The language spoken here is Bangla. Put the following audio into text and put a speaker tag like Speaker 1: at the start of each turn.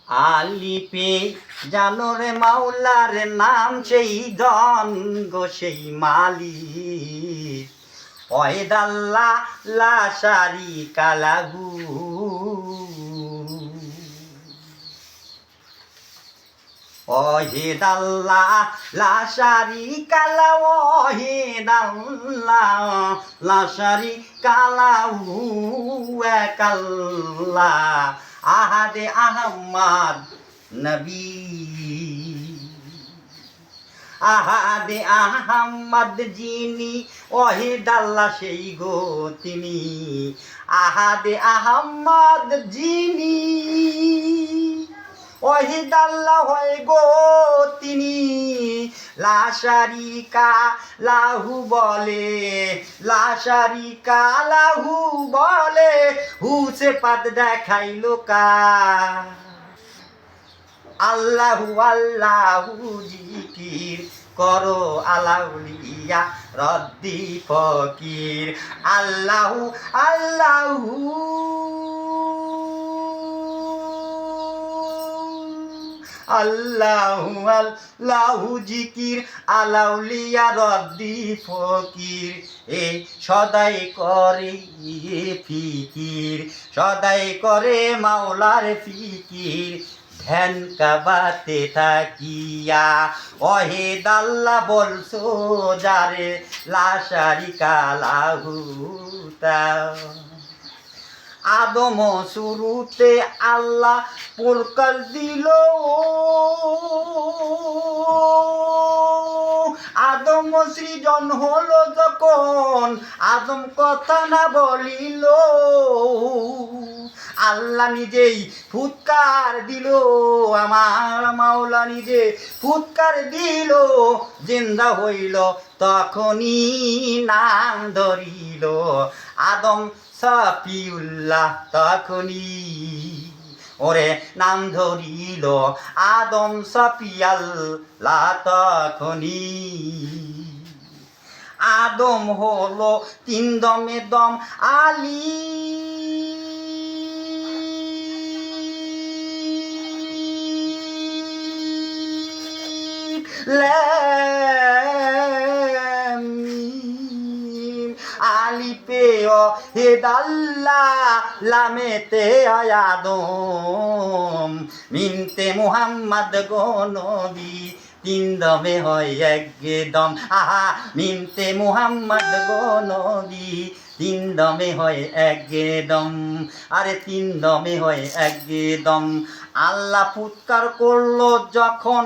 Speaker 1: আলিপে জানো রে মাওলার নাম সেই ধন গো সেই মালিক পয়দাল্লা লা শারিকা লাহু ওয়াহিদাল্লাহ লা শারিকা লাহু ওয়াহিদাল্লাহ লা শারিকা লাহু একাল্লাহ আহাদে আহমদ নবী আহাদে আহমদ যিনি ওয়াহিদাল্লাহ সেই গো তিনি আহাদে আহমদ যিনি ওয়াহিদাল্লাহ হয় গো তিনি লা শারিকা লাহু বলে লা শারিকা লাহু বলে হুসে পাত দেখাইলো কা আল্লাহু আল্লাহু জিকির করো আলাউলিয়া রদ্দি ফকির আল্লাহু আল্লাহু আল্লাহু আল্লাহু জিকির আলাউলিয়া রদ্দি ফকির এই সদাই করে ফিকির সদাই করে মাওলার ফিকির ধ্যান কাবাতে থাকিয়া ওয়াহিদাল্লাহ বলছো যারে লা শারিকা লাহু আদম শুরুতে আল্লাহ প্রকাশ দিল আদম সৃজন হলো যখন আদম কথা না বলিল আল্লাহ নিজেই ফুৎকার দিল আমার মাওলা নিজে ফুৎকার দিল জিন্দা হইল তখনই নাম ধরিল আদম সাফিউল্লাহ তখনই ওরে নাম ধরিল আদম সাফিয়াল্লাহ তখনই আদম হলো তিন দমে দম আলী আলিপে ওয়াহিদাল্লাহ লামেতে আদম মিনতে মুহাম্মদ গো নবী তিন দমে হয় একদম আহা মিনতে মুহাম্মদ গো নবী তিন দমে হয় একদম আরে তিন দমে হয় একদম আল্লাহ ফুৎকার করলো যখন